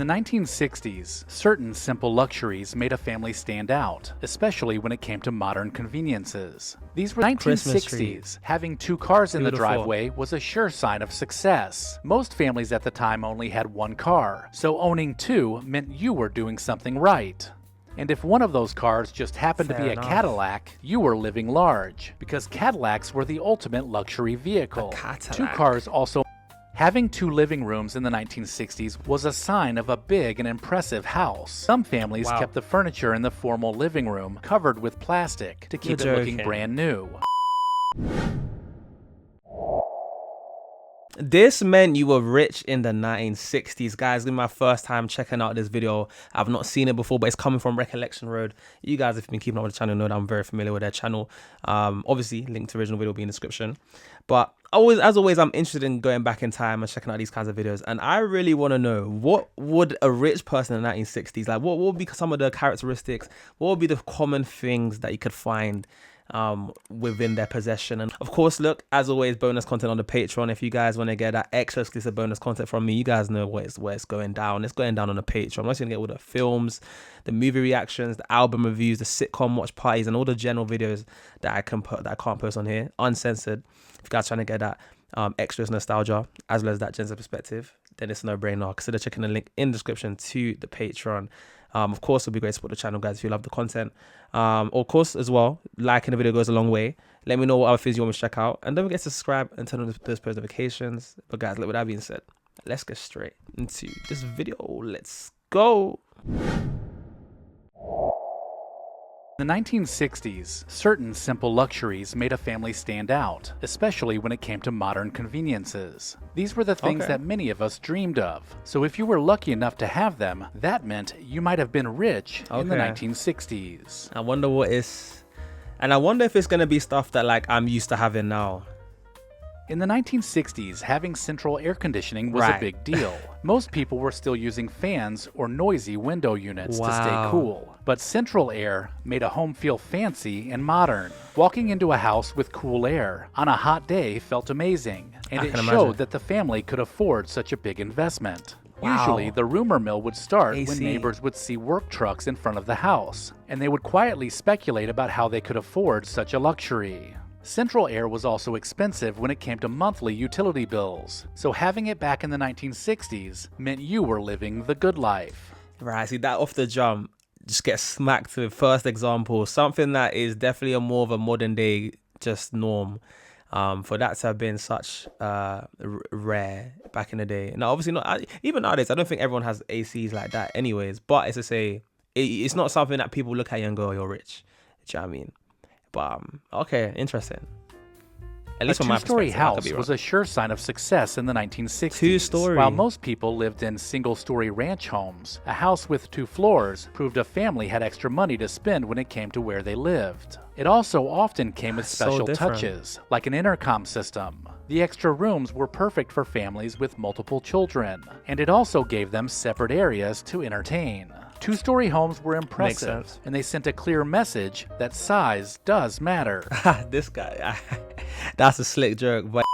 In the 1960s, certain simple luxuries made a family stand out, especially when it came to modern conveniences. These were 1960s. Having two cars in the driveway was a sure sign of success. Most families at the time only had one car, so owning two meant you were doing something right. And if one of those cars just happened to be a Cadillac, you were living large, because Cadillacs were the ultimate luxury vehicle. Two cars also. Having two living rooms in the 1960s was a sign of a big and impressive house. Some families kept the furniture in the formal living room covered with plastic to keep it looking brand new. This meant you were rich in the 1960s. Guys, this is my first time checking out this video. I've not seen it before, but it's coming from Recollection Road. You guys, if you've been keeping up with the channel, know that I'm very familiar with their channel. Obviously, link to original video will be in the description. But as always, I'm interested in going back in time and checking out these kinds of videos. And I really want to know, what would a rich person in the 1960s, like what would be some of the characteristics? What would be the common things that you could find within their possession? And of course, look, as always, bonus content on the Patreon. If you guys want to get that extra exclusive bonus content from me, you guys know where it's going down. It's going down on the Patreon. I'm also gonna get all the films, the movie reactions, the album reviews, the sitcom watch parties, and all the general videos that I can't post on here, uncensored. If you guys trying to get that extra nostalgia as well as that gender perspective, then it's a no-brainer. Consider checking the link in the description to the Patreon. Of course, it would be great to support the channel, guys, if you love the content. Of course, as well, liking the video goes a long way. Let me know what other things you want me to check out. And don't forget to subscribe and turn on those post notifications. But guys, with that being said, let's get straight into this video. Let's go. In the 1960s, certain simple luxuries made a family stand out, especially when it came to modern conveniences. These were the things that many of us dreamed of. So if you were lucky enough to have them, that meant you might have been rich in the 1960s. I wonder what is, and I wonder if it's going to be stuff that like I'm used to having now. In the 1960s, having central air conditioning was a big deal. Most people were still using fans or noisy window units to stay cool. But central air made a home feel fancy and modern. Walking into a house with cool air on a hot day felt amazing, and it showed that the family could afford such a big investment. Usually, the rumor mill would start when neighbors would see work trucks in front of the house, and they would quietly speculate about how they could afford such a luxury. Central air was also expensive when it came to monthly utility bills, so having it back in the 1960s meant you were living the good life. Right, see that off the jump, just get smacked with first example, something that is definitely more of a modern day just norm. For that to have been such rare back in the day. Now, obviously not, even nowadays, I don't think everyone has ACs like that anyways, but it's to say, it's not something that people look at you and go, oh, you're rich. Do you know what I mean? But okay, interesting. At least a two-story house was a sure sign of success in the 1960s. Two-story. While most people lived in single-story ranch homes, a house with 2 floors proved a family had extra money to spend when it came to where they lived. It also often came with special touches, like an intercom system. The extra rooms were perfect for families with multiple children, and it also gave them separate areas to entertain. Two-story homes were impressive, and they sent a clear message that size does matter. This guy, that's a slick joke, but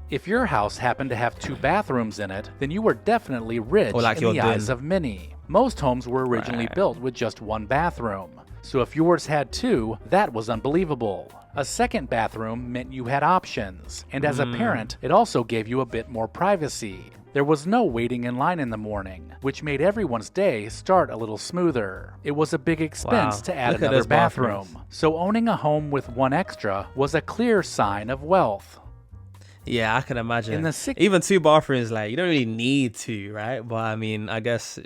if your house happened to have 2 bathrooms in it, then you were definitely rich in the eyes of many. Most homes were originally built with just 1 bathroom, so if yours had 2, that was unbelievable. A second bathroom meant you had options, and as a parent, it also gave you a bit more privacy. There was no waiting in line in the morning, which made everyone's day start a little smoother. It was a big expense to add another bathroom, so owning a home with 1 extra was a clear sign of wealth. Yeah, I can imagine. Even 2 bathrooms, like, you don't really need 2, right? But I mean, I guess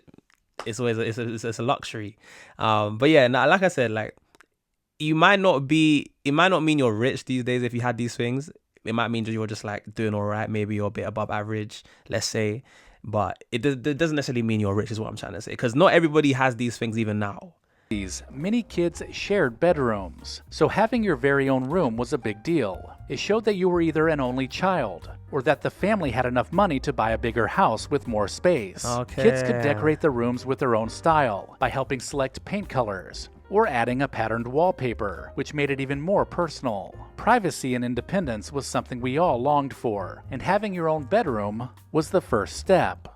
it's always it's a luxury. But yeah, now, like I said, like, it might not mean you're rich these days if you had these things. It might mean that you're just like doing all right. Maybe you're a bit above average, let's say. But it doesn't necessarily mean you're rich is what I'm trying to say. Because not everybody has these things even now. Many kids shared bedrooms, so having your very own room was a big deal. It showed that you were either an only child, or that the family had enough money to buy a bigger house with more space. Kids could decorate the rooms with their own style by helping select paint colors, or adding a patterned wallpaper, which made it even more personal. Privacy and independence was something we all longed for, and having your own bedroom was the first step.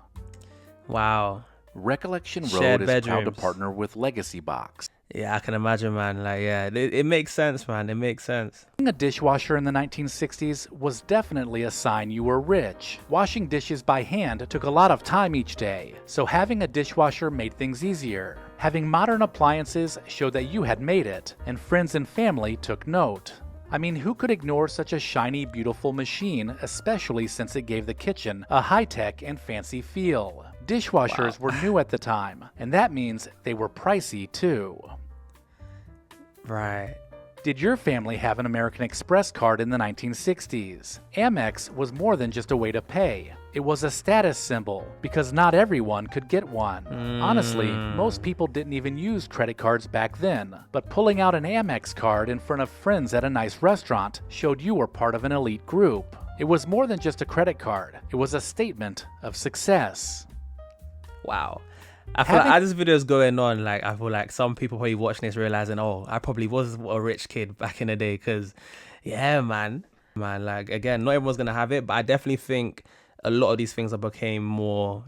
Wow. Recollection Shared Road is proud to bedrooms. partner with Legacy Box. Yeah, I can imagine, man. Like, yeah, it makes sense, man. It makes sense. Having a dishwasher in the 1960s was definitely a sign you were rich. Washing dishes by hand took a lot of time each day, so having a dishwasher made things easier. Having modern appliances showed that you had made it, and friends and family took note. I mean, who could ignore such a shiny, beautiful machine, especially since it gave the kitchen a high-tech and fancy feel? Dishwashers were new at the time, and that means they were pricey too. Right. Did your family have an American Express card in the 1960s? Amex was more than just a way to pay. It was a status symbol, because not everyone could get one. Honestly, most people didn't even use credit cards back then, but pulling out an Amex card in front of friends at a nice restaurant showed you were part of an elite group. It was more than just a credit card. It was a statement of success. Wow. I feel like as this video is going on, like I feel like some people probably watching this realizing, oh, I probably was a rich kid back in the day. Because, yeah, man, like again, not everyone's gonna have it, but I definitely think a lot of these things became more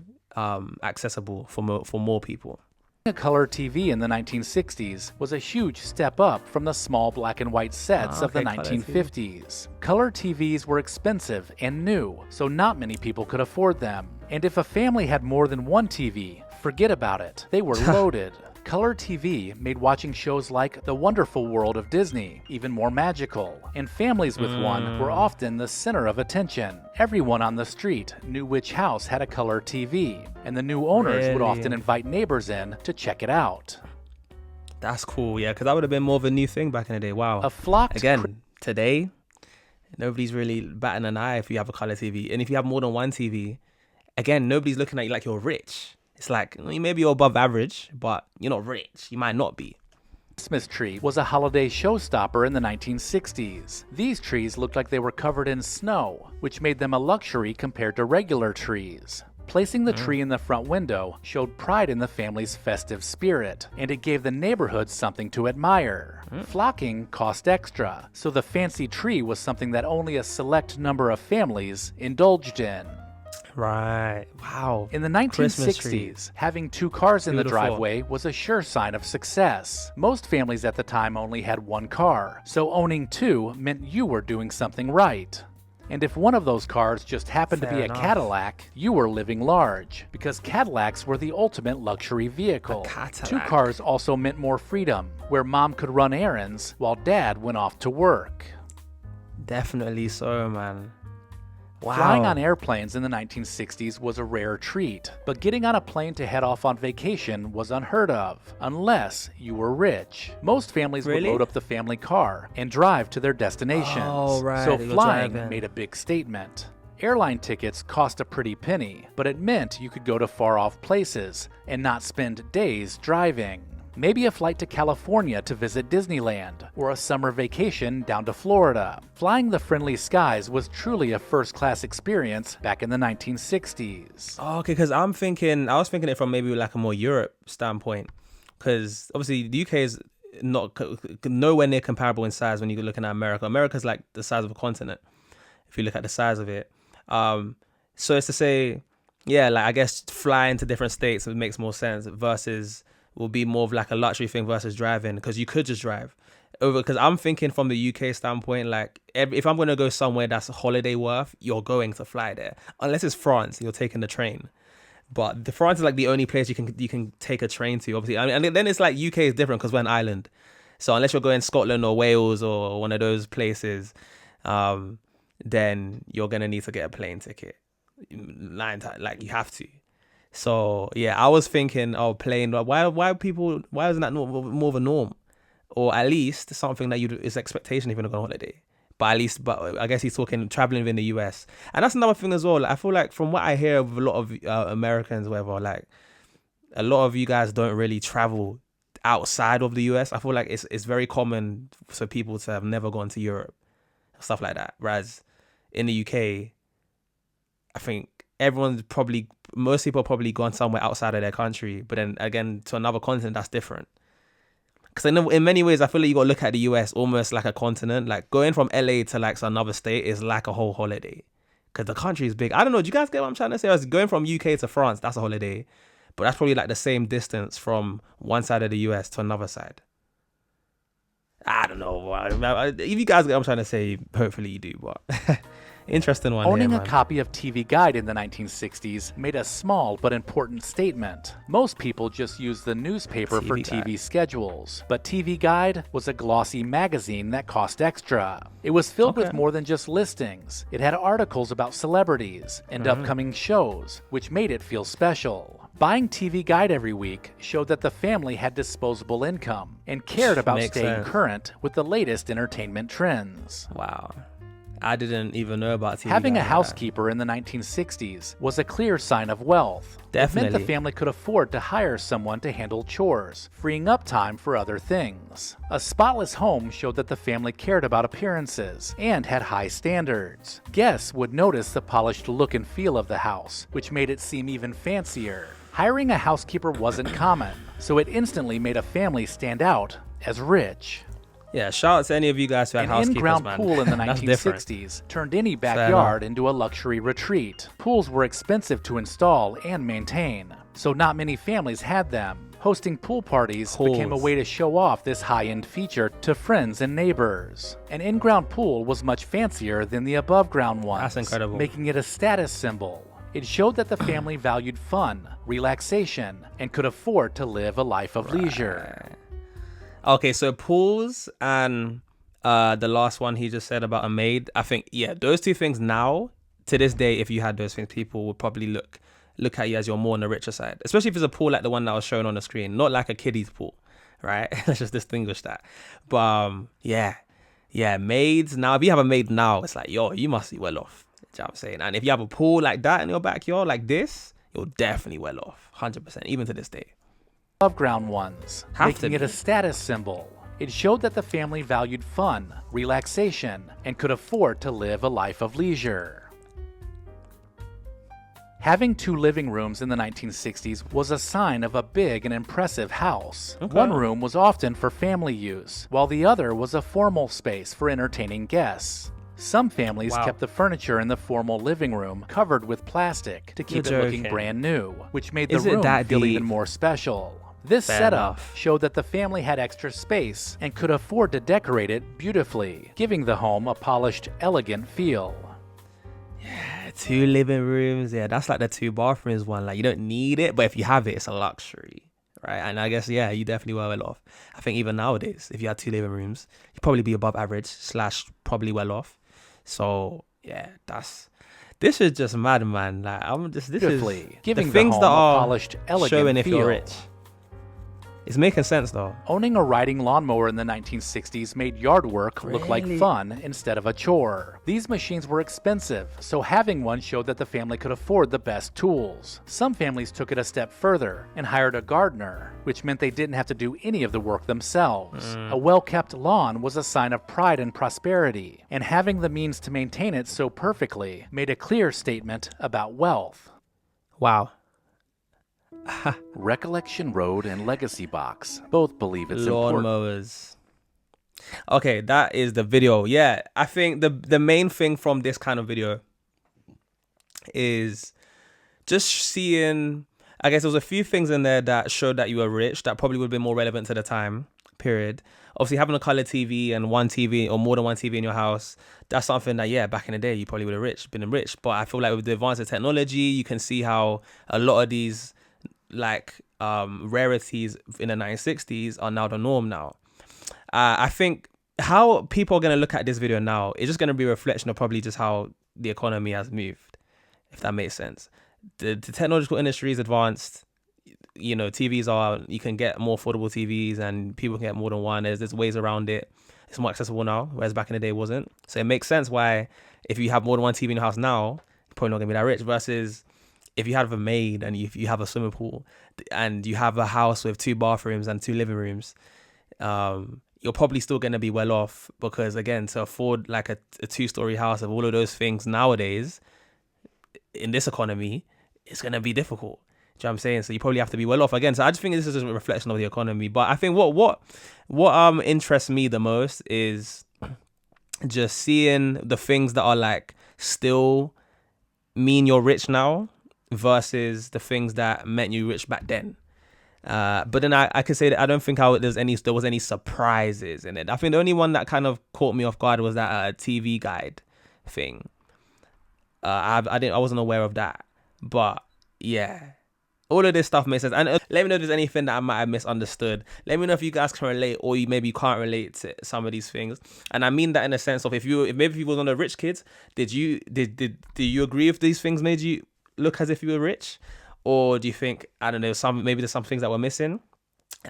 accessible for more people. A color TV in the 1960s was a huge step up from the small black and white sets of the 1950s. Color TVs were expensive and new, so not many people could afford them. And if a family had more than one TV, forget about it. They were loaded. Color TV made watching shows like The Wonderful World of Disney even more magical, and families with one were often the center of attention. Everyone on the street knew which house had a color TV, and the new owners would often invite neighbors in to check it out. That's cool, yeah, because that would have been more of a new thing back in the day. Wow. A flocked today, nobody's really batting an eye if you have a color TV, and if you have more than one TV, again, nobody's looking at you like you're rich. It's like, maybe you're above average, but you're not rich. You might not be. Christmas tree was a holiday showstopper in the 1960s. These trees looked like they were covered in snow, which made them a luxury compared to regular trees. Placing the tree in the front window showed pride in the family's festive spirit, and it gave the neighborhood something to admire. Flocking cost extra, so the fancy tree was something that only a select number of families indulged in. Right. Wow. In the 1960s, having two cars in the driveway was a sure sign of success. Most families at the time only had one car, so owning two meant you were doing something right. And if one of those cars just happened to be a Cadillac, you were living large, because Cadillacs were the ultimate luxury vehicle. Two cars also meant more freedom, where mom could run errands while dad went off to work. Definitely so, man. Wow. Flying on airplanes in the 1960s was a rare treat, but getting on a plane to head off on vacation was unheard of, unless you were rich. Most families would load up the family car and drive to their destinations, so flying made a big statement. Airline tickets cost a pretty penny, but it meant you could go to far-off places and not spend days driving. Maybe a flight to California to visit Disneyland, or a summer vacation down to Florida. Flying the friendly skies was truly a first-class experience back in the 1960s. Oh, okay, because I was thinking it from maybe like a more Europe standpoint, because obviously the UK is not nowhere near comparable in size when you're looking at America. America's like the size of a continent, if you look at the size of it. So it's to say, yeah, like I guess flying to different states makes more sense versus will be more of like a luxury thing versus driving, because you could just drive over. Because I'm thinking from the UK standpoint, like if I'm going to go somewhere that's a holiday worth, you're going to fly there, unless it's France, you're taking the train. But the France is like the only place you can take a train to, obviously. I mean, and then it's like UK is different because we're an island, so unless you're going Scotland or Wales or one of those places, then you're gonna need to get a plane ticket. Like you have to. So yeah, I was thinking, plane. Why isn't that more of a norm, or at least something that is expectation if you're going on holiday? But I guess he's talking traveling within the US, and that's another thing as well. Like, I feel like from what I hear of a lot of Americans, whatever, like a lot of you guys don't really travel outside of the US. I feel like it's very common for people to have never gone to Europe, stuff like that. Whereas in the UK, I think most people have probably gone somewhere outside of their country, but then again to another continent, that's different. Because in many ways, I feel like you got to look at the US almost like a continent. Like going from LA to like another state is like a whole holiday, because the country is big. I don't know. Do you guys get what I'm trying to say? I was going from UK to France, that's a holiday. but that's probably like the same distance from one side of the US to another side. I don't know. If you guys get what I'm trying to say, hopefully you do, but interesting one. Owning here, a copy of TV Guide in the 1960s made a small but important statement. Most people just used the newspaper for TV schedules, but TV Guide was a glossy magazine that cost extra. It was filled with more than just listings. It had articles about celebrities and upcoming shows, which made it feel special. Buying TV Guide every week showed that the family had disposable income and cared about staying current with the latest entertainment trends. Wow. I didn't even know about TV Having Guide a housekeeper in the 1960s was a clear sign of wealth. Definitely. It meant the family could afford to hire someone to handle chores, freeing up time for other things. A spotless home showed that the family cared about appearances and had high standards. Guests would notice the polished look and feel of the house, which made it seem even fancier. Hiring a housekeeper wasn't common, so it instantly made a family stand out as rich. Yeah, shout out to any of you guys who had housekeepers, An in-ground man. pool in the 1960s turned any backyard into a luxury retreat. Pools were expensive to install and maintain, so not many families had them. Hosting pool parties became a way to show off this high-end feature to friends and neighbors. An in-ground pool was much fancier than the above-ground ones, That's incredible. making it a status symbol. It showed that the family valued fun, relaxation, and could afford to live a life of leisure. Okay, so pools and the last one he just said about a maid, I think, yeah, those two things now, to this day, if you had those things, people would probably look at you as you're more on the richer side, especially if it's a pool like the one that was shown on the screen, not like a kiddie's pool, right? Let's just distinguish that. But yeah, maids now, if you have a maid now, it's like, yo, you must be well off. You know what I'm saying? And if you have a pool like that in your backyard, like this, you're definitely well off, 100%, even to this day. Above-ground ones, making it a status symbol. It showed that the family valued fun, relaxation, and could afford to live a life of leisure. Having 2 living rooms in the 1960s was a sign of a big and impressive house. One room was often for family use, while the other was a formal space for entertaining guests. Some families kept the furniture in the formal living room covered with plastic to keep it looking brand new, which made the room feel even more special. This setup showed that the family had extra space and could afford to decorate it beautifully, giving the home a polished, elegant feel. Yeah, 2 living rooms. Yeah, that's like the 2 bathrooms one. Like, you don't need it, but if you have it, it's a luxury, right? And I guess, yeah, you definitely were well off. I think even nowadays, if you had 2 living rooms, you'd probably be above average / probably well off. So, yeah, this is just mad, man. Like, this is giving the things the home that are a polished, elegant showing if feel. you're rich. It's making sense, though. Owning a riding lawnmower in the 1960s made yard work look like fun instead of a chore. These machines were expensive, so having one showed that the family could afford the best tools. Some families took it a step further and hired a gardener, which meant they didn't have to do any of the work themselves. A well-kept lawn was a sign of pride and prosperity, and having the means to maintain it so perfectly made a clear statement about wealth. Wow. Recollection Road and Legacy Box both believe it's important. Lawnmowers. Okay, that is the video. Yeah, I think the main thing from this kind of video is just seeing, I guess there was a few things in there that showed that you were rich that probably would have been more relevant to the time period. Obviously, having a color TV and one TV or more than one TV in your house, that's something that, yeah, back in the day, you probably would have been rich. But I feel like with the advance of technology, you can see how a lot of these rarities in the 1960s are now the norm now. I think how people are going to look at this video now is just going to be a reflection of probably just how the economy has moved, if that makes sense. The technological industry is advanced. You know, TVs are, you can get more affordable TVs and people can get more than one. There's ways around it. It's more accessible now, whereas back in the day it wasn't. So it makes sense why if you have more than one TV in your house now, you're probably not going to be that rich, versus if you have a maid and if you have a swimming pool and you have a house with 2 bathrooms and 2 living rooms, you're probably still going to be well off, because again, to afford like a 2-story house of all of those things nowadays in this economy, it's going to be difficult. Do you know what I'm saying? So you probably have to be well off again. So I just think this is a reflection of the economy. But I think what interests me the most is just seeing the things that are like still mean you're rich now. versus the things that meant you rich back then. But then I could say that I don't think there was any surprises in it. I think the only one that kind of caught me off guard was that TV guide thing. I wasn't aware of that, but yeah, all of this stuff makes sense. And let me know if there's anything that I might have misunderstood. Let me know if you guys can relate, or you maybe can't relate to some of these things. And I mean that in the sense of if maybe you was one of the rich kids, did you agree if these things made you look as if you were rich? Or do you think, I don't know, maybe there's some things that were missing?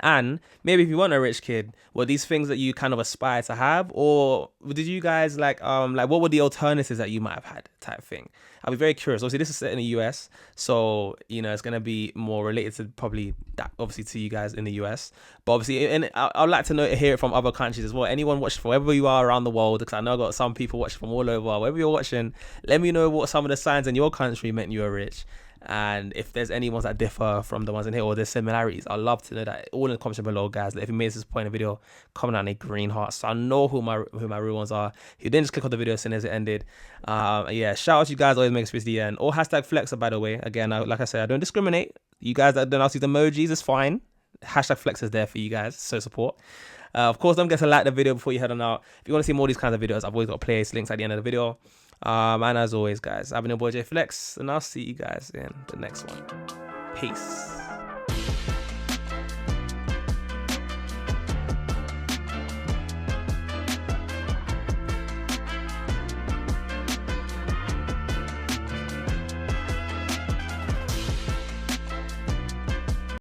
And maybe if you weren't a rich kid, were these things that you kind of aspire to have? Or did you guys like what were the alternatives that you might have had type thing? I'll be very curious. Obviously, this is set in the US, so, you know, it's going to be more related to probably that, obviously, to you guys in the US. But obviously, and I'd like to hear it from other countries as well. Anyone watching from wherever you are around the world, because I know I've got some people watching from all over. Wherever you're watching, let me know what some of the signs in your country meant you were rich. And if there's any ones that differ from the ones in here, or there's similarities, I'd love to know that. All in the comments below, guys. If you made this point in the video, comment down a green heart so I know who my real ones are. If you didn't, just click on the video as soon as it ended. Yeah, shout out to you guys, always make it to the end. Or hashtag flexer, by the way. Again, like I said, I don't discriminate. You guys that don't ask these emojis, it's fine. Hashtag flex is there for you guys, so support. Of course, don't forget to like the video before you head on out. If you want to see more of these kinds of videos, I've always got playlist links at the end of the video. And as always, guys, I've been your boy JayFlex, and I'll see you guys in the next one. Peace.